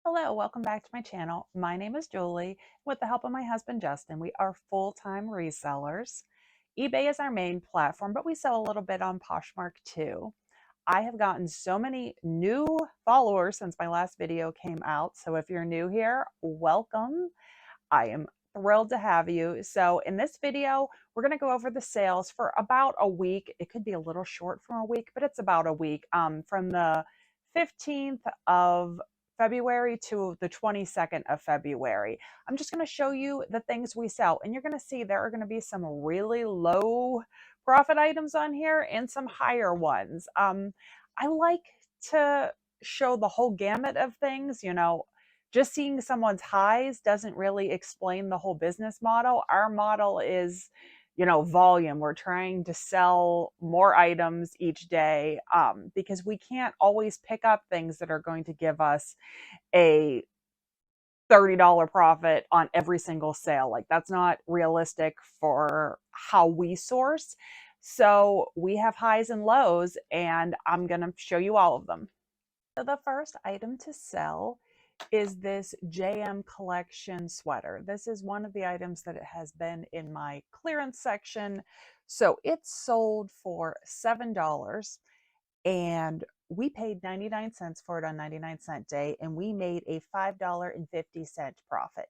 Hello, welcome back to my channel. My name is Julie. With the help of my husband Justin, we are full-time resellers. eBay is our main platform, but we sell a little bit on Poshmark too. I have gotten so many new followers since my last video came out. So if you're new here, welcome. I am thrilled to have you. So in this video, we're going to go over the sales for about a week. It could be a little short from a week, but it's about a week, from the 15th of February to the 22nd of February. I'm just going to show you the things we sell, and you're going to see there are going to be some really low profit items on here and some higher ones. I like to show the whole gamut of things. Just seeing someone's highs doesn't really explain the whole business model. Our model is, volume. We're trying to sell more items each day, because we can't always pick up things that are going to give us a $30 profit on every single sale. Like, that's not realistic for how we source. So we have highs and lows, and I'm going to show you all of them. So the first item to sell is this JM collection sweater. This is one of the items that it has been in my clearance section. So it's sold for $7, and we paid 99 cents for it on 99-cent day, and we made a $5.50 profit.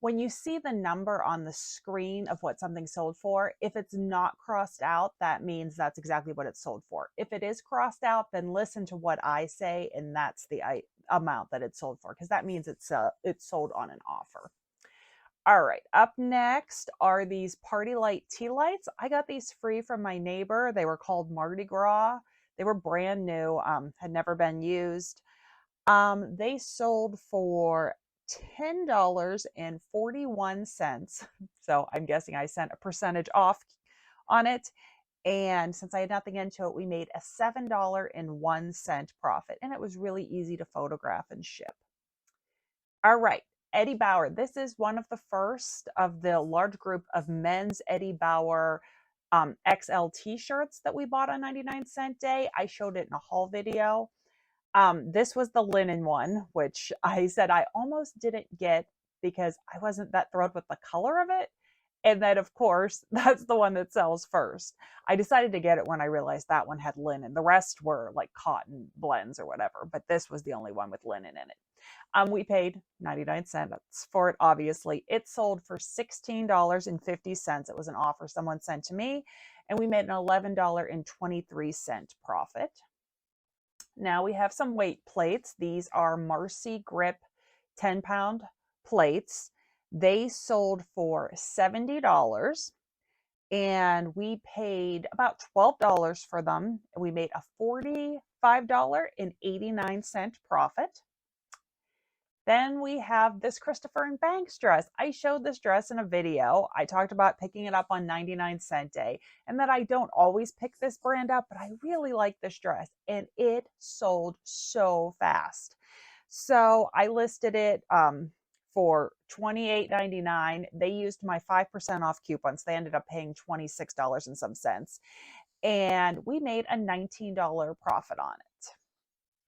When you see the number on the screen of what something sold for, if it's not crossed out, that means that's exactly what it's sold for. If it is crossed out, then listen to what I say, and that's the amount that it's sold for, because that means it's sold on an offer. All right, up next are these party light tea lights. I got these free from my neighbor. They were called Mardi Gras. They were brand new, had never been used. They sold for $10.41. So I'm guessing I sent a percentage off on it. And since I had nothing into it, we made a $7.01 profit. And it was really easy to photograph and ship. All right, Eddie Bauer. This is one of the first of the large group of men's Eddie Bauer XL t-shirts that we bought on 99-cent day. I showed it in a haul video. This was the linen one, which I said I almost didn't get because I wasn't that thrilled with the color of it. And then, of course, that's the one that sells first. I decided to get it when I realized that one had linen. The rest were like cotton blends or whatever, but this was the only one with linen in it. We paid 99 cents for it, obviously. It sold for $16.50. It was an offer someone sent to me, and we made an $11.23 profit. Now we have some weight plates. These are Marcy Grip 10-pound plates. They sold for $70, and we paid about $12 for them. We made a $45.89 profit. Then we have this Christopher & Banks dress. I showed this dress in a video. I talked about picking it up on 99-cent day, and that I don't always pick this brand up, but I really like this dress, and it sold so fast. So I listed it for $28.99. They used my 5% off coupon, so they ended up paying $26 and some cents, and we made a $19 profit on it.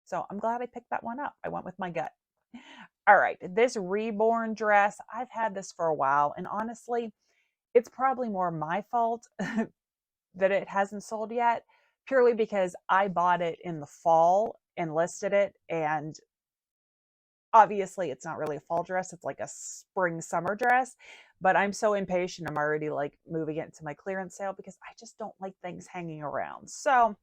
So I'm glad I picked that one up. I went with my gut. All right, this Reborn dress, I've had this for a while, and honestly, it's probably more my fault that it hasn't sold yet, purely because I bought it in the fall and listed it, and obviously it's not really a fall dress, it's like a spring summer dress, but I'm so impatient, I'm already like moving it to my clearance sale because I just don't like things hanging around. So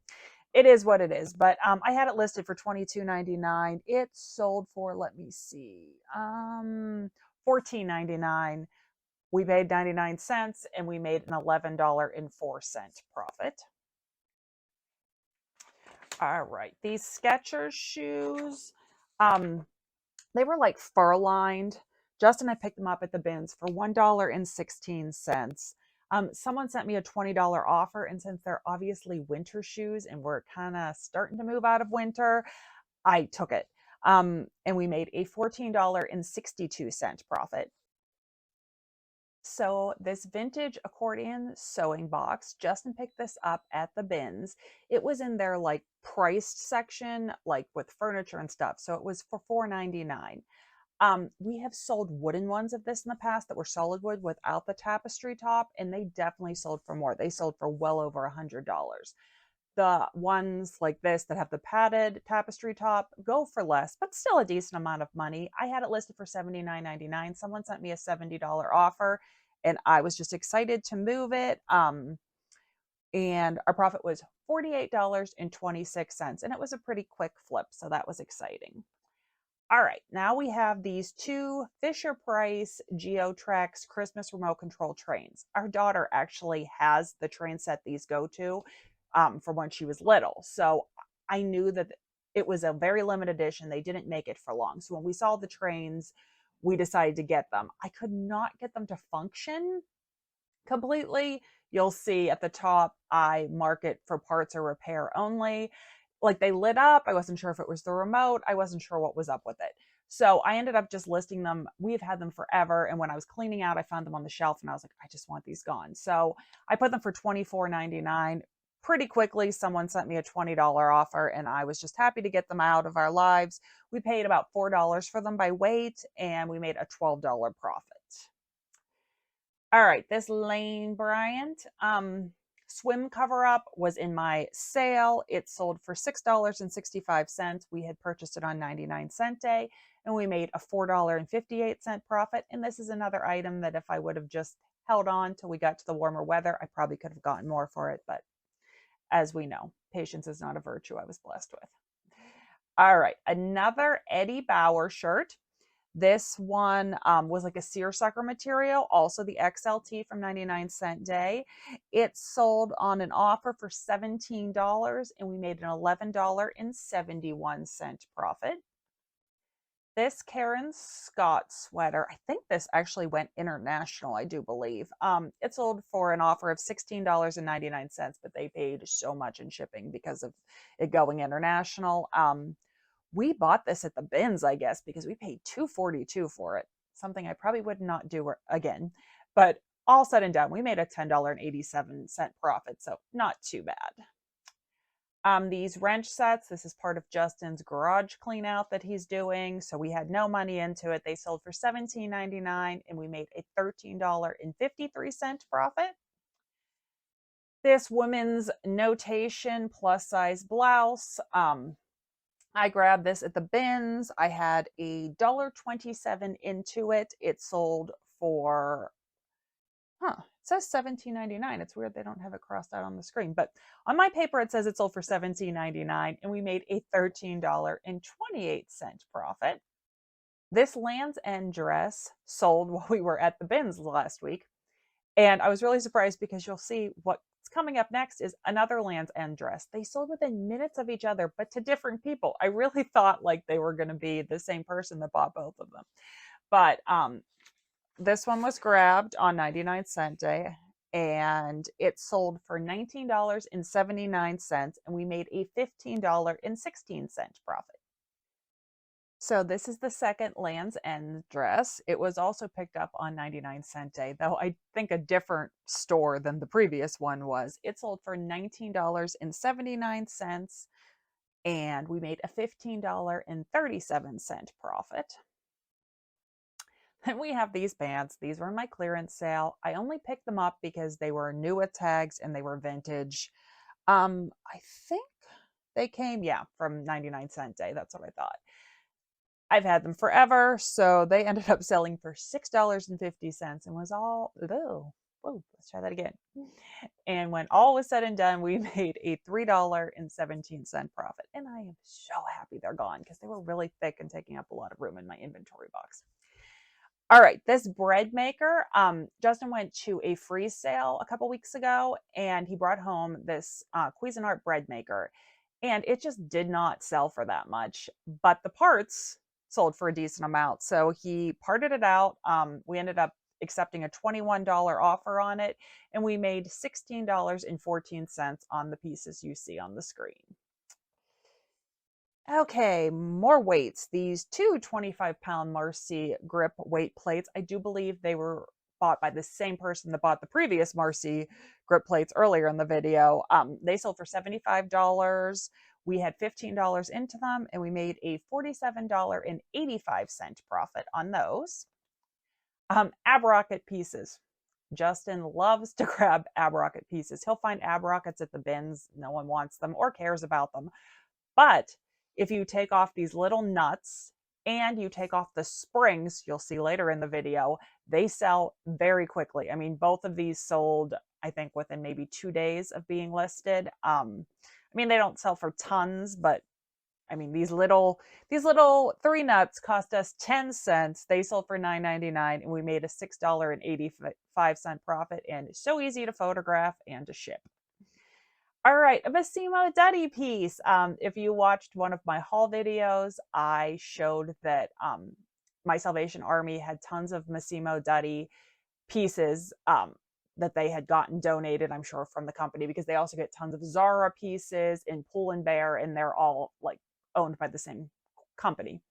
it is what it is, but I had it listed for $22.99. It sold for, let me see, $14.99. We paid 99 cents, and we made an $11.04 profit. All right, these Skechers shoes, they were like fur-lined. Justin and I picked them up at the bins for $1.16. Someone sent me a $20 offer, and since they're obviously winter shoes and we're kind of starting to move out of winter, I took it. And we made a $14.62 profit. So this vintage accordion sewing box, Justin picked this up at the bins. It was in their like priced section, like with furniture and stuff. So it was for $4.99. We have sold wooden ones of this in the past that were solid wood without the tapestry top, and they definitely sold for more. They sold for well over $100. The ones like this that have the padded tapestry top go for less, but still a decent amount of money. I had it listed for $79.99. Someone sent me a $70 offer, and I was just excited to move it. And our profit was $48.26, and it was a pretty quick flip, so that was exciting. All right, now we have these two Fisher-Price GeoTrex Christmas remote control trains. Our daughter actually has the train set these go to from when she was little. So I knew that it was a very limited edition. They didn't make it for long. So when we saw the trains, we decided to get them. I could not get them to function completely. You'll see at the top, I mark it for parts or repair only. Like they lit up. I wasn't sure if it was the remote. I wasn't sure what was up with it. So I ended up just listing them. We've had them forever. And when I was cleaning out, I found them on the shelf and I was like, I just want these gone. So I put them for $24.99. Pretty quickly, someone sent me a $20 offer and I was just happy to get them out of our lives. We paid about $4 for them by weight and we made a $12 profit. All right, this Lane Bryant swim cover up was in my sale. It sold for $6.65. We had purchased it on 99-cent day and we made a $4.58 profit. And this is another item that if I would have just held on till we got to the warmer weather, I probably could have gotten more for it. But as we know, patience is not a virtue I was blessed with. All right, another Eddie Bauer shirt. This one was like a seersucker material, also the XLT from 99-cent day. It sold on an offer for $17 and we made an $11.71 profit. This Karen Scott sweater, I think this actually went international, I do believe. It sold for an offer of $16.99, but they paid so much in shipping because of it going international. We bought this at the bins, I guess, because we paid $2.42 for it. Something I probably would not do again. But all said and done, we made a $10.87 profit, so not too bad. These wrench sets, this is part of Justin's garage clean out that he's doing. So we had no money into it. They sold for $17.99 and we made a $13.53 profit. This women's notation plus size blouse. I grabbed this at the bins. I had a $1.27 into it. It sold for, it says $17.99. It's weird they don't have it crossed out on the screen. But on my paper, it says it sold for $17.99 and we made a $13.28 profit. This Land's End dress sold while we were at the bins last week. And I was really surprised because you'll see what's coming up next is another Land's End dress. They sold within minutes of each other, but to different people. I really thought like they were going to be the same person that bought both of them. But this one was grabbed on 99-cent day and it sold for $19.79 and we made a $15.16 profit. So this is the second Land's End dress. It was also picked up on 99-cent day, though I think a different store than the previous one was. It sold for $19.79 and we made a $15.37 profit. Then we have these pants. These were in my clearance sale. I only picked them up because they were new with tags and they were vintage. I think they came, from 99-cent day. That's what I thought. I've had them forever, so they ended up selling for $6.50 and was all, let's try that again. And when all was said and done, we made a $3.17 profit. And I am so happy they're gone because they were really thick and taking up a lot of room in my inventory box. All right, this bread maker, Justin went to a freeze sale a couple weeks ago and he brought home this Cuisinart bread maker and it just did not sell for that much, but the parts sold for a decent amount. So he parted it out. We ended up accepting a $21 offer on it and we made $16.14 on the pieces you see on the screen. Okay, more weights. These two 25-pound Marcy grip weight plates, I do believe they were bought by the same person that bought the previous Marcy grip plates earlier in the video. They sold for $75. We had $15 into them, and we made a $47.85 profit on those. Ab rocket pieces. Justin loves to grab ab rocket pieces. He'll find ab rockets at the bins. No one wants them or cares about them. But if you take off these little nuts and you take off the springs, you'll see later in the video, they sell very quickly. I mean, both of these sold, I think, within maybe 2 days of being listed. I mean, they don't sell for tons, but I mean, these little 3 nuts cost us 10 cents. They sold for $9.99, and we made a $6.85 profit, and it's so easy to photograph and to ship. All right, a Massimo Dutti piece. If you watched one of my haul videos, I showed that my Salvation Army had tons of Massimo Dutti pieces that they had gotten donated, I'm sure, from the company, because they also get tons of Zara pieces in Pull and Bear, and they're all like owned by the same company.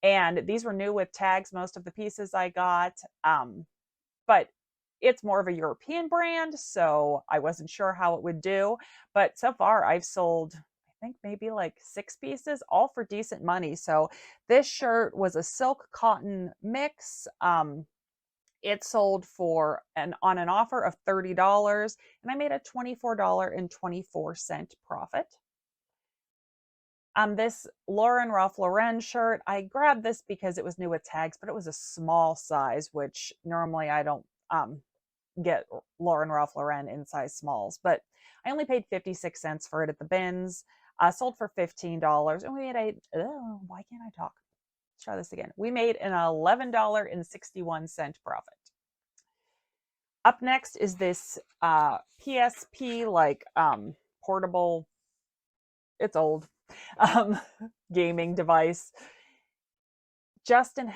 And these were new with tags, most of the pieces I got, but it's more of a European brand, so I wasn't sure how it would do. But so far, I've sold, I think, maybe like 6 pieces, all for decent money. So this shirt was a silk cotton mix. It sold for on an offer of $30, and I made a $24.24 profit. This Lauren Ralph Lauren shirt, I grabbed this because it was new with tags, but it was a small size, which normally I don't get Lauren Ralph Lauren in size smalls, but I only paid 56 cents for it at the bins. Sold for $15, and we made why can't I talk? Let's try this again. We made an $11.61 profit. Up next is this PSP like portable, it's old, gaming device. Justin,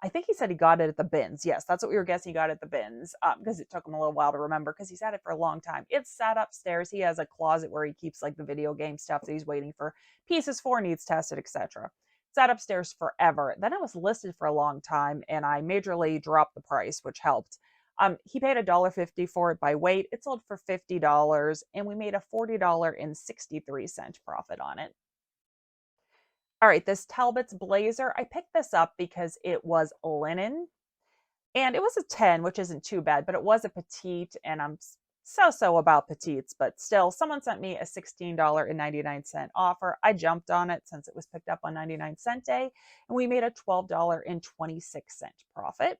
I think he said he got it at the bins. Yes, that's what we were guessing. He got it at the bins because it took him a little while to remember because he's had it for a long time. It's sat upstairs. He has a closet where he keeps like the video game stuff that he's waiting for pieces for, needs tested, etc. Sat upstairs forever. Then it was listed for a long time, and I majorly dropped the price, which helped. He paid $1.50 for it by weight. It sold for $50, and we made a $40.63 profit on it. All right, this Talbot's blazer, I picked this up because it was linen, and it was a 10, which isn't too bad, but it was a petite, and I'm so about petites, but still, someone sent me a $16.99 offer. I jumped on it since it was picked up on 99-cent day, and we made a $12.26 profit.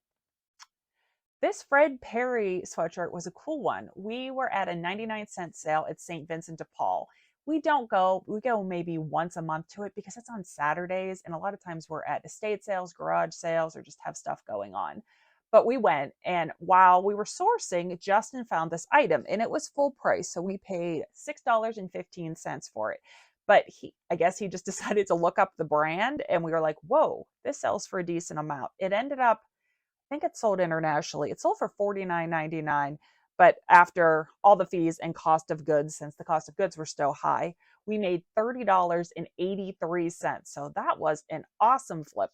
This Fred Perry sweatshirt was a cool one. We were at a 99-cent sale at St. Vincent de Paul. We go maybe once a month to it because it's on Saturdays, and a lot of times we're at estate sales, garage sales, or just have stuff going on. But we went, and while we were sourcing, Justin found this item, and it was full price, so we paid $6.15 for it. But I guess he just decided to look up the brand, and we were like, whoa, this sells for a decent amount. It ended up, I think it sold internationally. It sold for $49.99. But after all the fees and cost of goods, since the cost of goods were so high, we made $30.83. So that was an awesome flip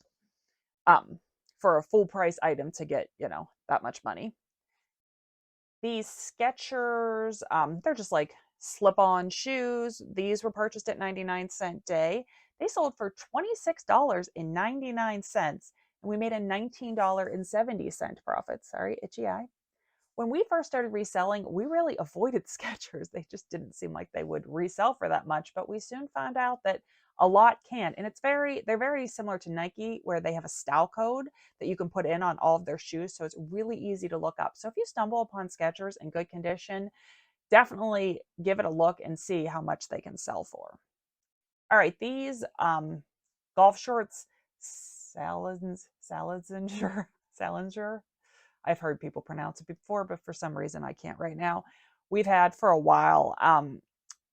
for a full price item to get, that much money. These Skechers, they're just like slip-on shoes. These were purchased at 99-cent day. They sold for $26.99, and we made a $19.70 profit. Sorry, itchy eye. When we first started reselling, we really avoided Skechers. They just didn't seem like they would resell for that much, but we soon found out that a lot can. And they're very similar to Nike, where they have a style code that you can put in on all of their shoes. So it's really easy to look up. So if you stumble upon Skechers in good condition, definitely give it a look and see how much they can sell for. All right, these golf shorts, Salinger. I've heard people pronounce it before, but for some reason I can't right now. We've had for a while.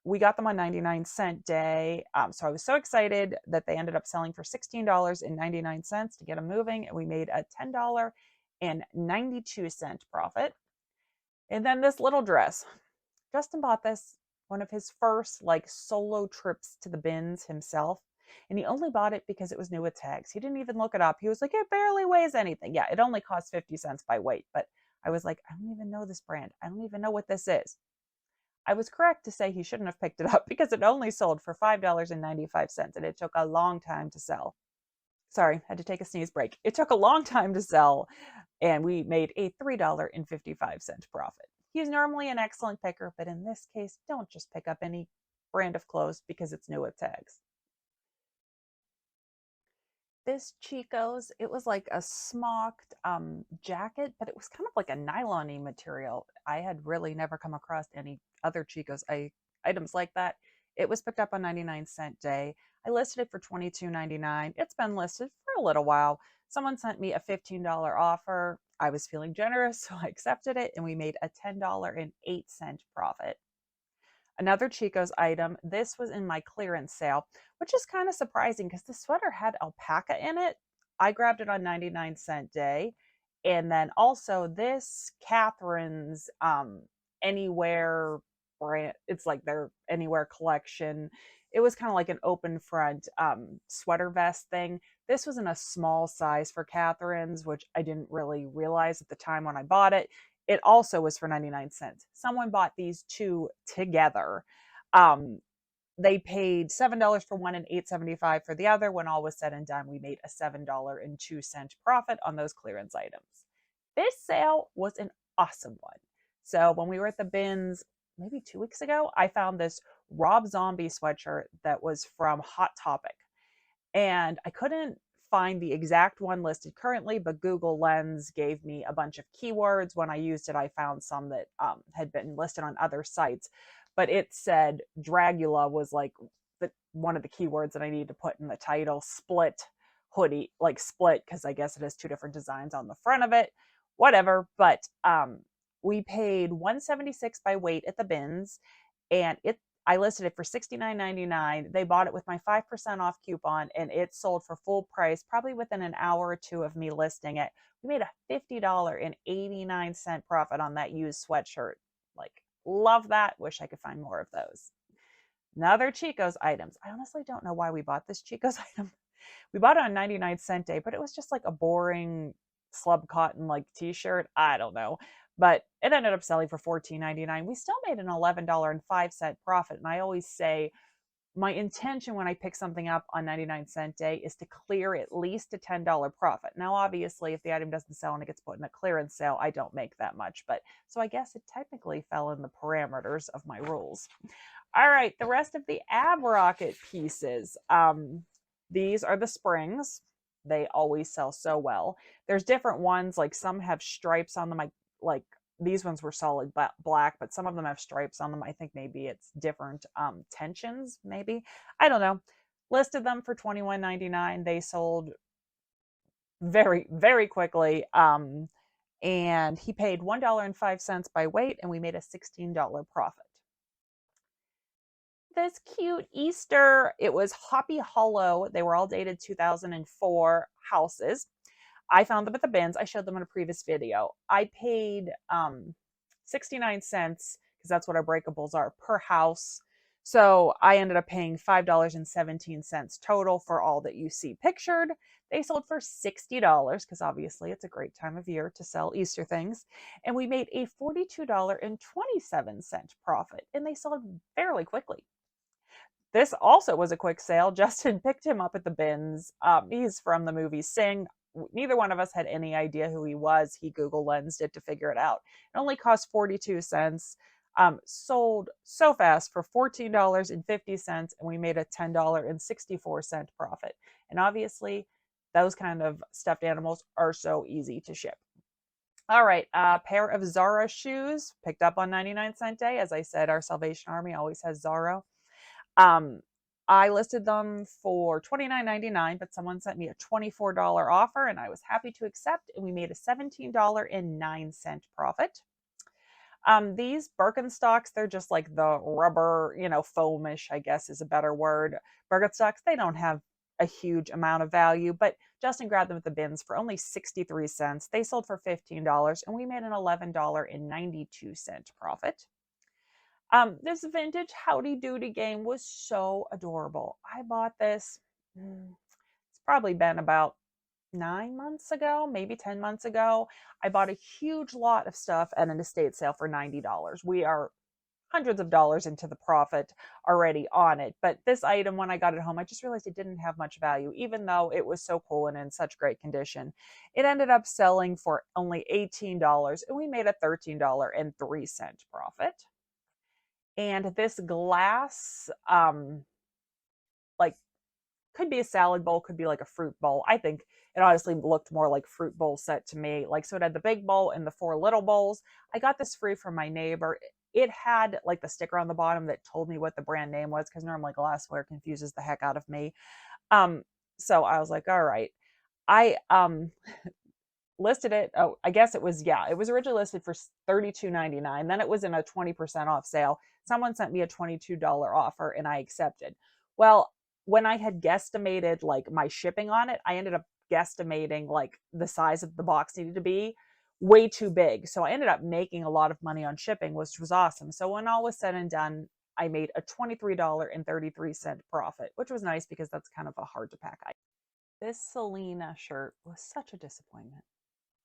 We got them on 99-cent day. So I was so excited that they ended up selling for $16.99 to get them moving, and we made a $10.92 profit. And then this little dress. Justin bought this one of his first like solo trips to the bins himself. And he only bought it because it was new with tags. He didn't even look it up. He was like, it barely weighs anything. Yeah, it only costs 50 cents by weight, but I was like, I don't even know this brand. I don't even know what this is. I was correct to say he shouldn't have picked it up because it only sold for $5.95 and it took a long time to sell. Sorry, had to take a sneeze break. It took a long time to sell and we made a $3.55 profit. He's normally an excellent picker, but in this case, don't just pick up any brand of clothes because it's new with tags. This Chico's, it was like a smocked jacket, but it was kind of like a nylon-y material. I had really never come across any other Chico's items like that. It was picked up on 99-cent day. I listed it for $22.99. It's been listed for a little while. Someone sent me a $15 offer. I was feeling generous, so I accepted it, and we made a $10.08 profit. Another Chico's item, this was in my clearance sale, which is kind of surprising because the sweater had alpaca in it. I grabbed it on 99-cent day. And then also this Catherine's Anywhere brand, it's like their Anywhere collection. It was kind of like an open front sweater vest thing. This was in a small size for Catherine's, which I didn't really realize at the time when I bought it. It also was for 99 cents. Someone bought these two together. Um, they paid $7 for one and $8.75 for the other. When all was said and done, we made a $7.02 profit on those clearance items. This sale was an awesome one. So when we were at the bins maybe 2 weeks ago, I found this Rob Zombie sweatshirt that was from Hot Topic. And I couldn't find the exact one listed currently, but Google Lens gave me a bunch of keywords. When I used it, I found some that had been listed on other sites, but it said Dragula was like one of the keywords that I needed to put in the title. Split hoodie, like split, because I guess it has two different designs on the front of it. Whatever, but we paid $176 by weight at the bins, and I listed it for $69.99. They bought it with my 5% off coupon and it sold for full price, probably within an hour or two of me listing it. We made a $50.89 profit on that used sweatshirt. Like, love that. Wish I could find more of those. Another Chico's items. I honestly don't know why we bought this Chico's item. We bought it on 99-cent day, but it was just like a boring slub cotton like t-shirt. I don't know. But it ended up selling for $14.99. We still made an $11.05 profit. And I always say my intention when I pick something up on 99-cent day is to clear at least a $10 profit. Now, obviously, if the item doesn't sell and it gets put in a clearance sale, I don't make that much. But so I guess it technically fell in the parameters of my rules. All right, the rest of the ab rocket pieces. These are the springs. They always sell so well. There's different ones, like some have stripes on them. Like these ones were solid black, but some of them have stripes on them. I think maybe it's different tensions, maybe. I don't know. Listed them for $21.99. They sold very, very quickly. And he paid $1.05 by weight, and we made a $16 profit. This cute Easter, it was Hoppy Hollow. They were all dated 2004 houses. I found them at the bins. I showed them in a previous video. I paid 69 cents because that's what our breakables are per house. So I ended up paying $5.17 total for all that you see pictured. They sold for $60 because obviously it's a great time of year to sell Easter things. And we made a $42.27 profit, and they sold fairly quickly. This also was a quick sale. Justin picked him up at the bins. He's from the movie Sing. Neither one of us had any idea who he was. He Google Lensed it to figure it out. It only cost 42 cents. Sold so fast for $14.50, and we made a $10.64 profit. And obviously, those kind of stuffed animals are so easy to ship. All right, a pair of Zara shoes picked up on 99-cent day. As I said, our Salvation Army always has Zara. I listed them for $29.99, but someone sent me a $24 offer, and I was happy to accept, and we made a $17.09 profit. These Birkenstocks, they're just like the rubber, foamish, I guess is a better word. Birkenstocks, they don't have a huge amount of value, but Justin grabbed them at the bins for only 63 cents. They sold for $15, and we made an $11.92 profit. This vintage Howdy Doody game was so adorable. I bought this. It's probably been about 9 months ago, maybe 10 months ago. I bought a huge lot of stuff at an estate sale for $90. We are hundreds of dollars into the profit already on it. But this item, when I got it home, I just realized it didn't have much value, even though it was so cool and in such great condition. It ended up selling for only $18, and we made a $13.03 profit. And this glass, like, could be a salad bowl, could be like a fruit bowl. I think it honestly looked more like fruit bowl set to me. Like, so it had the big bowl and the 4 little bowls. I got this free from my neighbor. It had like the sticker on the bottom that told me what the brand name was, because normally glassware confuses the heck out of me. Um, so I was like, all right. I listed it. Oh, I guess it was, yeah, it was originally listed for $32.99. Then it was in a 20% off sale. Someone sent me a $22 offer and I accepted. Well, when I had guesstimated like my shipping on it, I ended up guesstimating like the size of the box needed to be way too big. So I ended up making a lot of money on shipping, which was awesome. So when all was said and done, I made a $23.33 profit, which was nice because that's kind of a hard to pack item. This Selena shirt was such a disappointment.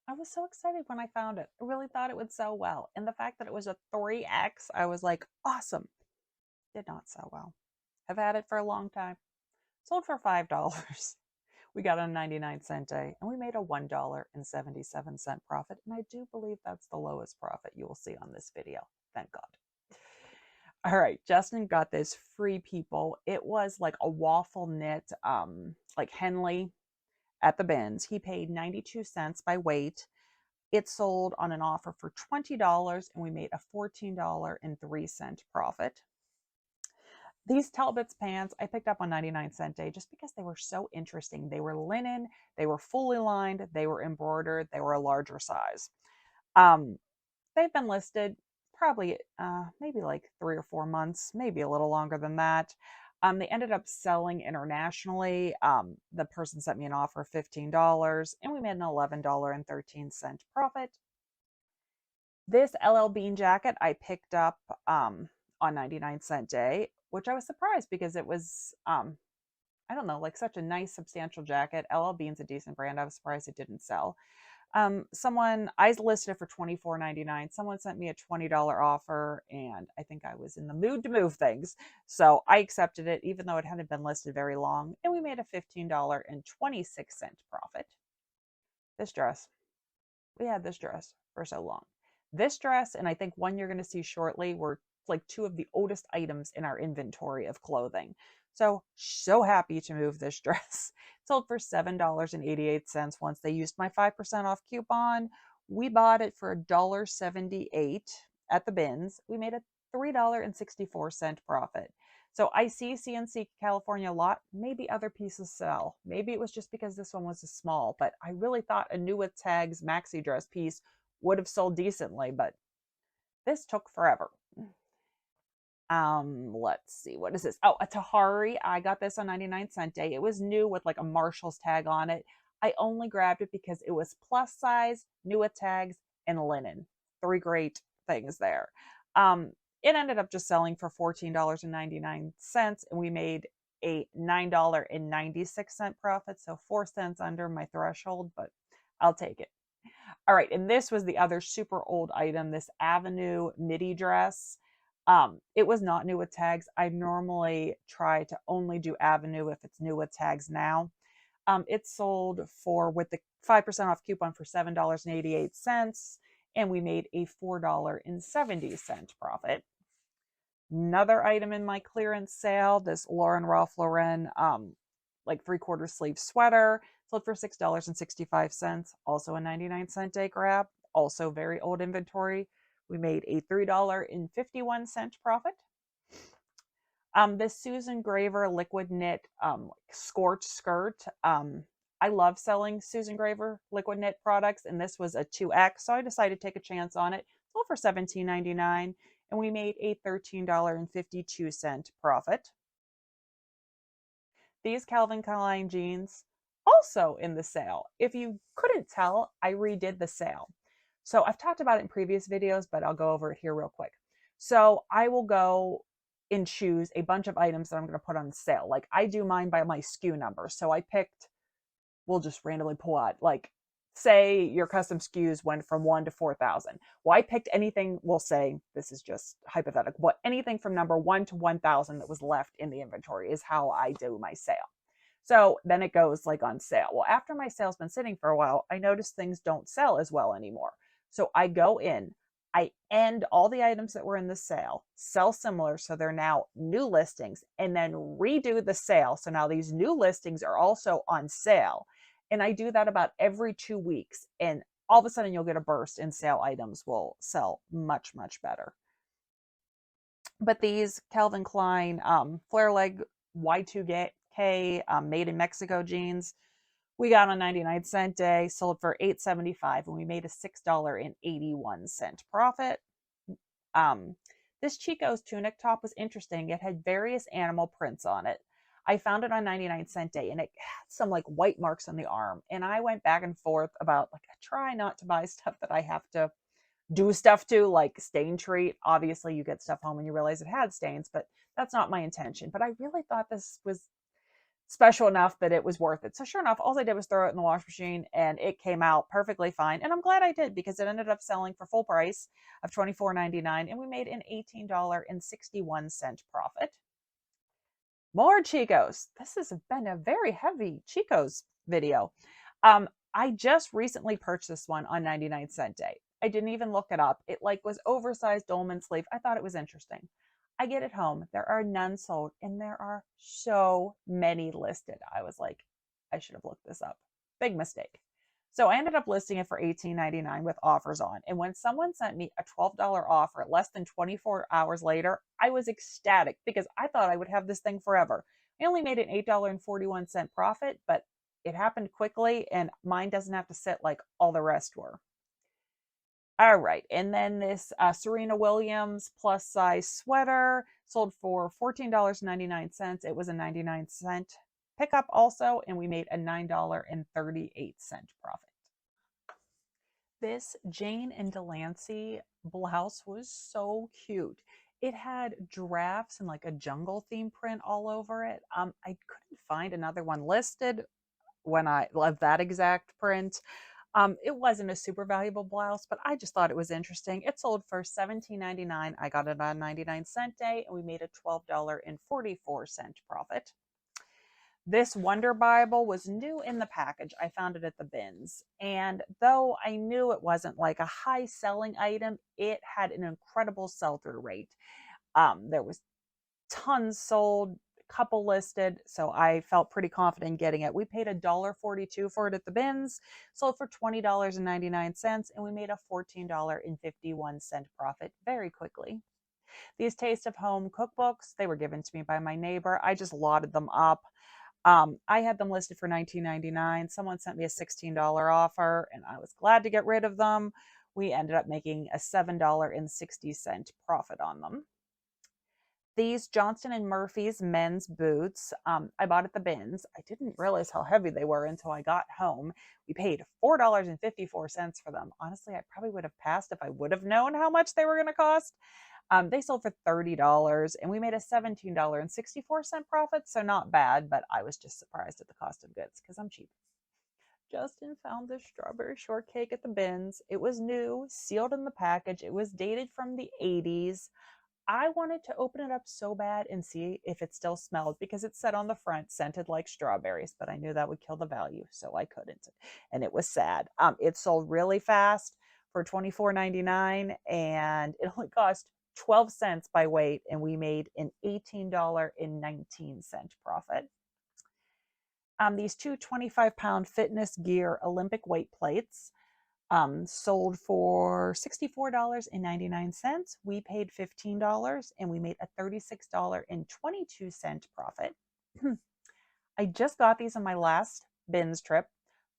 I was so excited when I found it. I really thought it would sell well. And the fact that it was a 3X, I was like, awesome. Did not sell well. I've had it for a long time. Sold for $5. We got a 99-cent day and we made a $1.77 profit. And I do believe that's the lowest profit you will see on this video. Thank God. All right, Justin got this free, people. It was like a waffle knit, like Henley at the bins. He paid 92 cents by weight. It sold on an offer for $20 and we made a $14.03 profit. These Talbot's pants I picked up on 99-cent day just because they were so interesting. They were linen, they were fully lined, they were embroidered, they were a larger size. Um, they've been listed probably maybe like 3 or 4 months, maybe a little longer than that. They ended up selling internationally. The person sent me an offer of $15 and we made an $11.13 profit. This LL Bean jacket I picked up on 99-cent day, which I was surprised because it was, I don't know, like such a nice, substantial jacket. LL Bean's a decent brand. I was surprised it didn't sell. Someone, I listed it for $24.99. Someone sent me a $20 offer, and I think I was in the mood to move things. So I accepted it, even though it hadn't been listed very long, and we made a $15.26 profit. This dress, we had this dress for so long. This dress, and I think one you're going to see shortly, were like 2 of the oldest items in our inventory of clothing. So happy to move this dress. It sold for $7.88 once they used my 5% off coupon. We bought it for $1.78 at the bins. We made a $3.64 profit. So I see CNC California a lot. Maybe other pieces sell. Maybe it was just because this one was a small, but I really thought a new with tags maxi dress piece would have sold decently, but this took forever. Let's see, what is this? Oh, a Tahari. I got this on 99-cent day. It was new with like a Marshall's tag on it. I only grabbed it because it was plus size, new with tags, and linen. 3 great things there. It ended up just selling for $14.99, and we made a $9.96 profit, so 4 cents under my threshold, but I'll take it. All right, and this was the other super old item, this Avenue midi dress. It was not new with tags. I normally try to only do Avenue if it's new with tags now. It sold for, with the 5% off coupon, for $7.88, and we made a $4.70 profit. Another item in my clearance sale, this Lauren Ralph Lauren like 3/4 sleeve sweater, sold for $6.65, also a 99-cent day grab, also very old inventory. We made a $3.51 profit. This Susan Graver liquid knit scorch skirt. I love selling Susan Graver liquid knit products, and this was a 2X, so I decided to take a chance on it. Sold for $17.99, and we made a $13.52 profit. These Calvin Klein jeans, also in the sale. If you couldn't tell, I redid the sale. So I've talked about it in previous videos, but I'll go over it here real quick. So I will go and choose a bunch of items that I'm going to put on sale. Like, I do mine by my SKU number. So I picked we'll just randomly pull out, like, say your custom SKUs went from 1 to 4,000. Well, I picked anything, we'll say, this is just hypothetical, but anything from number 1 to 1,000 that was left in the inventory is how I do my sale. So then it goes like on sale. Well, after my sale's been sitting for a while, I notice things don't sell as well anymore. So I go in, I end all the items that were in the sale, sell similar, so they're now new listings, and then redo the sale. So now these new listings are also on sale. And I do that about every 2 weeks. And all of a sudden you'll get a burst and sale items will sell much, much better. But these Calvin Klein flare leg Y2K made in Mexico jeans, we got on 99-cent day, sold for $8.75, and we made a $6.81 profit. This Chico's tunic top was interesting. It had various animal prints on it. I found it on 99-cent day, and it had some like white marks on the arm. And I went back and forth about, like, I try not to buy stuff that I have to do stuff to, like stain treat. Obviously, you get stuff home and you realize it had stains, but that's not my intention. But I really thought this was special enough that it was worth it. So sure enough, all I did was throw it in the wash machine and it came out perfectly fine. And I'm glad I did, because it ended up selling for full price of $24.99, and we made an $18.61 profit. More Chicos. This has been a very heavy Chicos video. I just recently purchased this one on 99-cent day. I didn't even look it up. It like was oversized dolman sleeve. I thought it was interesting. I get it home. There are none sold, and there are so many listed. I was like, I should have looked this up. Big mistake. So I ended up listing it for $18.99 with offers on. And when someone sent me a $12 offer less than 24 hours later, I was ecstatic because I thought I would have this thing forever. I only made an $8.41 profit, but it happened quickly, and mine doesn't have to sit like all the rest were. All right, and then this Serena Williams plus size sweater sold for $14.99. It was a 99-cent pickup also, and we made a $9.38 profit. This Jane and Delancey blouse was so cute. It had giraffes and like a jungle theme print all over it. I couldn't find another one listed when I love that exact print. It wasn't a super valuable blouse, but I just thought it was interesting. It sold for $17.99. I got it on 99-cent day, and we made a $12.44 profit. This Wonder Bible was new in the package. I found it at the bins. And though I knew it wasn't like a high selling item, it had an incredible sell-through rate. There was tons sold, couple listed, so I felt pretty confident in getting it. We paid $1.42 for it at the bins, sold for $20.99, and we made a $14.51 profit very quickly. These Taste of Home cookbooks, they were given to me by my neighbor. I just lotted them up. I had them listed for $19.99. Someone sent me a $16 offer, and I was glad to get rid of them. We ended up making a $7.60 profit on them. These Johnston & Murphy's men's boots, I bought at the bins. I didn't realize how heavy they were until I got home. We paid $4.54 for them. Honestly, I probably would have passed if I would have known how much they were going to cost. They sold for $30, and we made a $17.64 profit, so not bad, but I was just surprised at the cost of goods because I'm cheap. Justin found this strawberry shortcake at the bins. It was new, sealed in the package. It was dated from the 80s. I wanted to open it up so bad and see if it still smelled because it said on the front, scented like strawberries, but I knew that would kill the value, so I couldn't. And it was sad. It sold really fast for $24.99, and it only cost 12 cents by weight, and we made an $18.19 profit. These two 25-pound fitness gear Olympic weight plates sold for $64.99. We paid $15, and we made a $36.22 profit. I just got these on my last bins trip.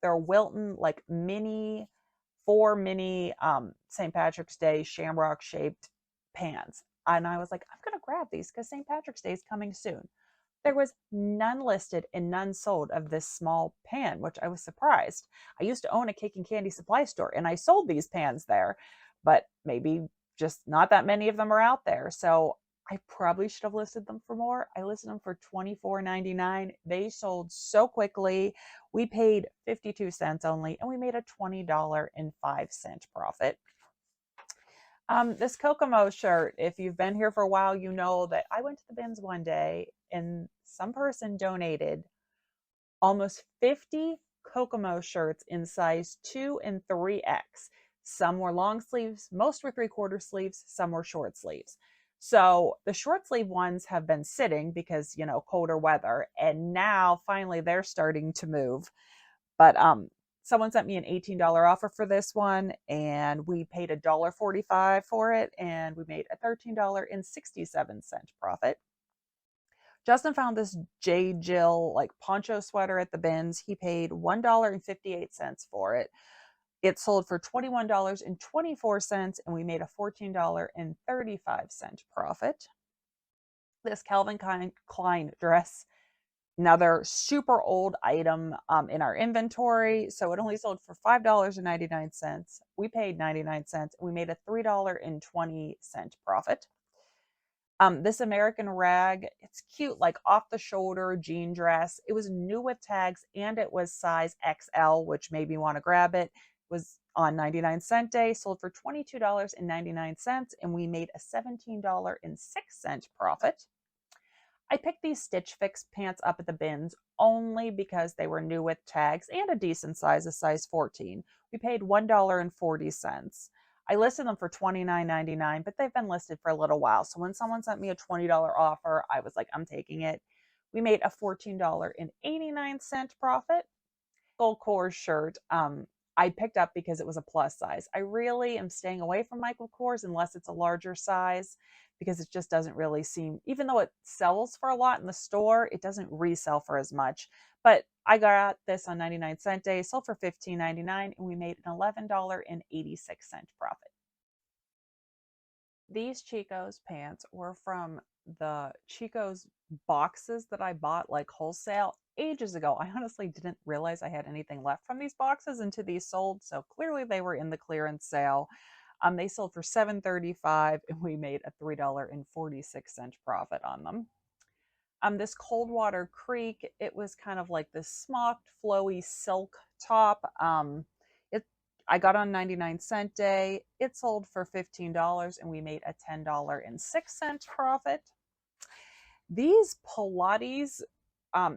They're Wilton like four mini St. Patrick's Day shamrock shaped pans. And I was like, I'm going to grab these because St. Patrick's Day is coming soon. There was none listed and none sold of this small pan, which I was surprised. I used to own a cake and candy supply store, and I sold these pans there, but maybe just not that many of them are out there. So I probably should have listed them for more. I listed them for $24.99. They sold so quickly. We paid 52 cents only, and we made a $20.05 profit. This Kokomo shirt, if you've been here for a while, you know that I went to the bins one day and some person donated almost 50 Kokomo shirts in size 2 and 3X. Some were long sleeves, most were 3/4 sleeves, some were short sleeves. So the short sleeve ones have been sitting because, colder weather. And now finally they're starting to move. But someone sent me an $18 offer for this one, and we paid $1.45 for it, and we made a $13.67 profit. Justin found this J. Jill like poncho sweater at the bins. He paid $1.58 for it. It sold for $21.24, and we made a $14.35 profit. This Calvin Klein dress, another super old item in our inventory. So it only sold for $5.99. We paid 99 cents, and we made a $3.20 profit. This American rag, it's cute, like off the shoulder jean dress. It was new with tags and it was size XL, which made me want to grab it. It was on 99-cent day, sold for $22.99, and we made a $17.06 profit. I picked these Stitch Fix pants up at the bins only because they were new with tags and a decent size, a size 14. We paid $1.40. I listed them for $29.99, but they've been listed for a little while. So when someone sent me a $20 offer, I was like, I'm taking it. We made a $14.89 profit. Gold Kors shirt, I picked up because it was a plus size. I really am staying away from Michael Kors unless it's a larger size, because it just doesn't really seem, even though it sells for a lot in the store, it doesn't resell for as much. But I got this on 99-cent day, sold for $15.99, and we made an $11.86 profit. These Chico's pants were from the Chico's boxes that I bought like wholesale ages ago. I honestly didn't realize I had anything left from these boxes until these sold. So clearly they were in the clearance sale. They sold for $7.35, and we made a $3.46 profit on them. This Coldwater Creek, it was kind of like this smocked, flowy silk top. It I got on 99-cent day. It sold for $15, and we made a $10.06 profit. These Pilates,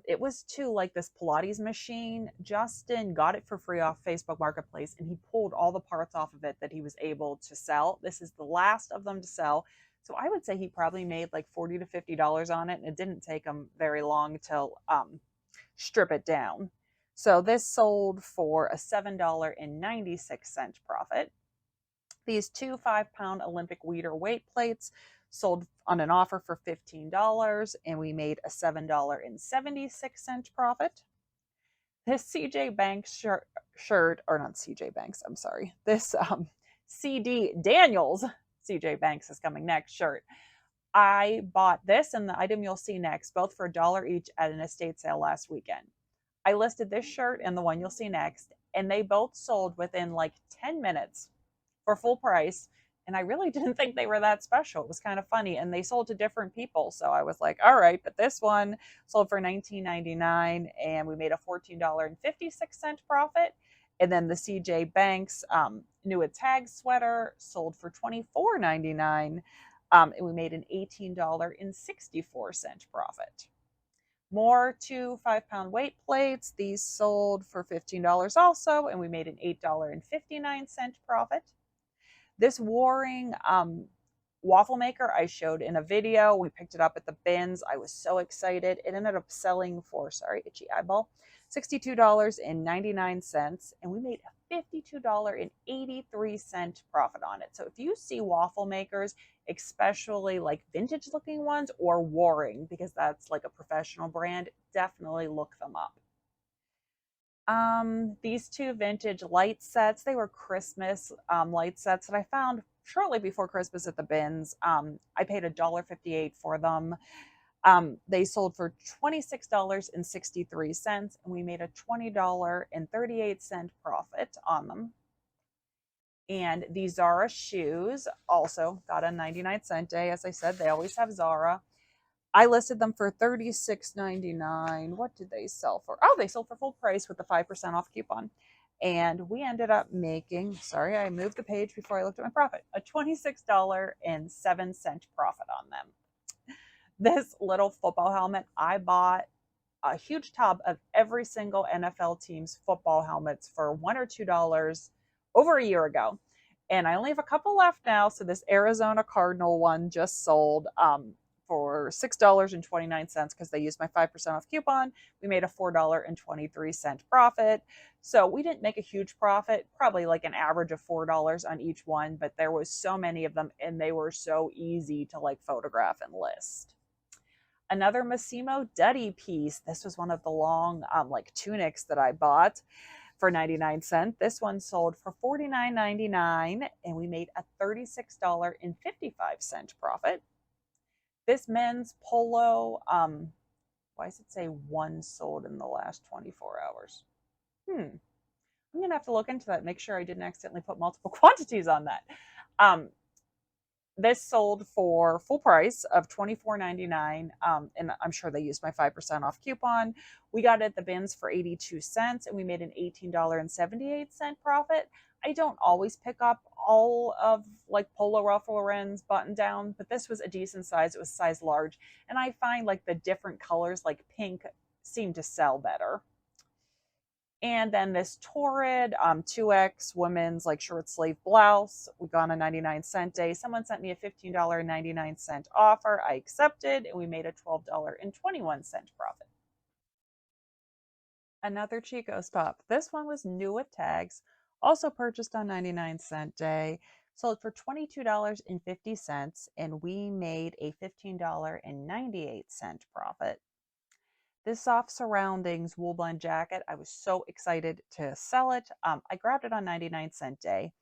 it was too like this Pilates machine. Justin got it for free off Facebook Marketplace, and he pulled all the parts off of it that he was able to sell. This is the last of them to sell. So I would say he probably made like $40 to $50 on it, and it didn't take him very long to strip it down. So this sold for a $7.96 profit. These two 5-pound Olympic Weeder weight plates sold on an offer for $15, and we made a $7.76 profit. This CJ Banks shirt, or not CJ Banks, I'm sorry. This CD Daniels, CJ Banks is coming next shirt. I bought this and the item you'll see next, both for $1 each at an estate sale last weekend. I listed this shirt and the one you'll see next, and they both sold within like 10 minutes for full price. And I really didn't think they were that special. It was kind of funny. And they sold to different people. So I was like, all right, but this one sold for $19.99, and we made a $14.56 profit. And then the CJ Banks New at Tag sweater sold for $24.99, and we made an $18.64 profit. More 2 5-pound weight plates. These sold for $15 also, and we made an $8.59 profit. This Waring waffle maker I showed in a video. We picked it up at the bins. I was so excited. It ended up selling for, sorry, itchy eyeball, $62.99, and we made a $52.83 profit on it. So if you see waffle makers, especially like vintage looking ones or Waring, because that's like a professional brand, definitely look them up. These two vintage light sets, they were Christmas light sets that I found shortly before Christmas at the bins. I paid $1.58 for them. They sold for $26.63, and we made a $20.38 profit on them. And the Zara shoes also got a 99-cent day. As I said, they always have Zara. I listed them for $36.99. What did they sell for? Oh, they sold for full price with the 5% off coupon. And we ended up making, sorry, I moved the page before I looked at my profit, a $26.07 profit on them. This little football helmet, I bought a huge tub of every single NFL team's football helmets for $1 or $2 over a year ago. And I only have a couple left now. So this Arizona Cardinal one just sold for $6.29 because they used my 5% off coupon. We made a $4.23 profit. So we didn't make a huge profit, probably like an average of $4 on each one, but there was so many of them and they were so easy to like photograph and list. Another Massimo Duddy piece. This was one of the long like tunics that I bought for 99 cents. This one sold for $49.99 and we made a $36.55 profit. This men's polo, why does it say one sold in the last 24 hours? I'm gonna have to look into that, make sure I didn't accidentally put multiple quantities on that. This sold for full price of $24.99, and I'm sure they used my 5% off coupon. We got it at the bins for 82 cents, and we made an $18.78 profit. I don't always pick up all of like Polo Ralph Lauren's button down, but this was a decent size. It was size large, and I find like the different colors, like pink, seem to sell better. And then this Torrid 2X women's like short sleeve blouse. We got on a 99-cent day. Someone sent me a $15.99 offer. I accepted and we made a $12.21 profit. Another Chico's top. This one was new with tags. Also purchased on 99-cent day. Sold for $22.50 and we made a $15.98 profit. This soft surroundings wool blend jacket, I was so excited to sell it. I grabbed it on 99-cent day.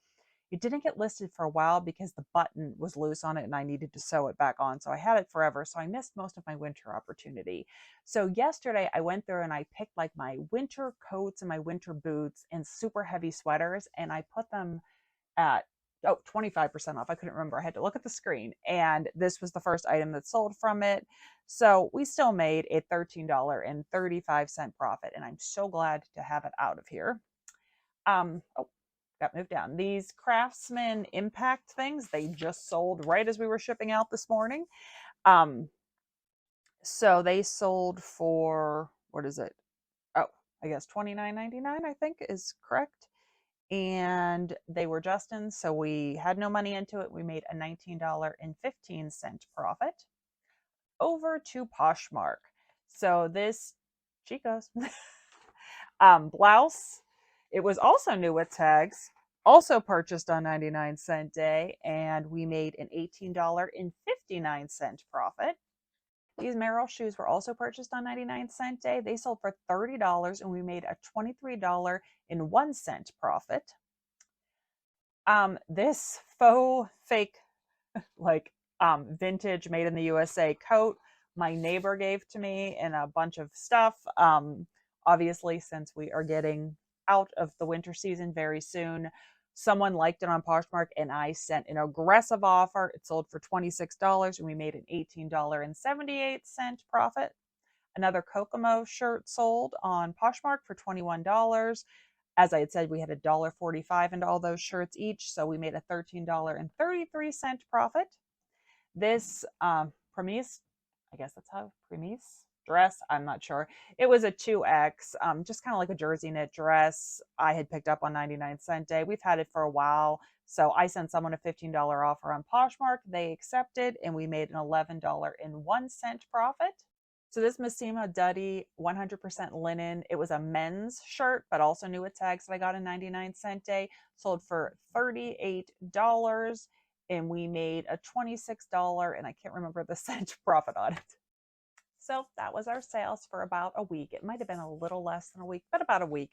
It didn't get listed for a while because the button was loose on it and I needed to sew it back on. So I had it forever. So I missed most of my winter opportunity. So yesterday I went through and I picked like my winter coats and my winter boots and super heavy sweaters and I put them at 25% off. I couldn't remember. I had to look at the screen. And this was the first item that sold from it. So we still made a $13.35 profit. And I'm so glad to have it out of here. Got moved down. These Craftsman Impact things, they just sold right as we were shipping out this morning. So they sold for, what is it? Oh, I guess $29.99, I think is correct. And they were Justin's, so we had no money into it. We made a $19.15 profit. Over to Poshmark. So this Chico's blouse, it was also new with tags, also purchased on 99-cent day, and we made an $18.59 profit. These Merrill shoes were also purchased on 99-cent day. They sold for $30 and we made a $23.01 profit. This faux fake like vintage made in the USA coat my neighbor gave to me and a bunch of stuff. Obviously, since we are getting out of the winter season very soon, someone liked it on Poshmark and I sent an aggressive offer. It sold for $26 and we made an $18.78 profit. Another Kokomo shirt sold on Poshmark for $21. As I had said, we had $1.45 into all those shirts each, so we made a $13.33 profit. This Premise, I guess that's how Premise dress, I'm not sure. It was a 2X, just kind of like a jersey knit dress. I had picked up on 99-cent day. We've had it for a while, so I sent someone a $15 offer on Poshmark. They accepted, and we made an $11.01 profit. So this Massimo Duddy 100% linen, it was a men's shirt, but also new with tags that I got a 99-cent day, sold for $38, and we made a $26, and I can't remember the cent profit on it. So that was our sales for about a week. It might have been a little less than a week, but about a week.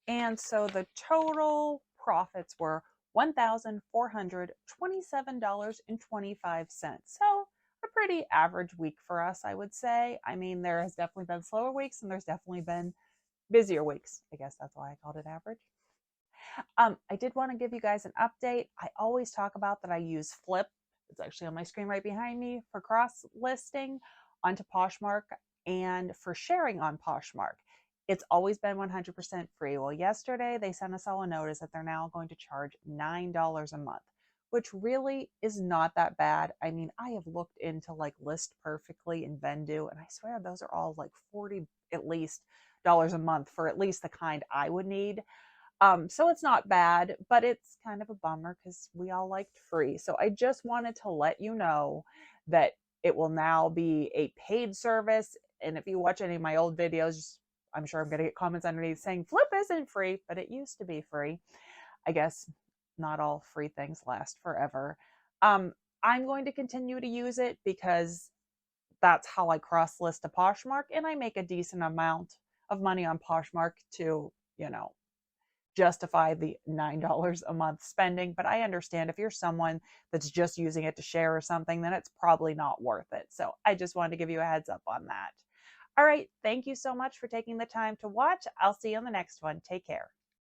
And so the total profits were $1,427.25. So a pretty average week for us, I would say. I mean, there has definitely been slower weeks and there's definitely been busier weeks. I guess that's why I called it average. I did want to give you guys an update. I always talk about that I use Flyp. It's actually on my screen right behind me for cross listing onto Poshmark and for sharing on Poshmark. It's always been 100% free. Well, yesterday they sent us all a notice that they're now going to charge $9 a month, which really is not that bad. I mean, I have looked into like List Perfectly and Vendu, and I swear those are all like 40 at least dollars a month for at least the kind I would need. So it's not bad, but it's kind of a bummer because we all liked free. So I just wanted to let you know that it will now be a paid service. And if you watch any of my old videos, I'm sure I'm going to get comments underneath saying Flyp isn't free, but it used to be free. I guess not all free things last forever. Um, I'm going to continue to use it because that's how I cross list to Poshmark, and I make a decent amount of money on Poshmark to, you know, justify the $9 a month spending. But I understand if you're someone that's just using it to share or something, then it's probably not worth it. So I just wanted to give you a heads up on that. All right. Thank you so much for taking the time to watch. I'll see you on the next one. Take care.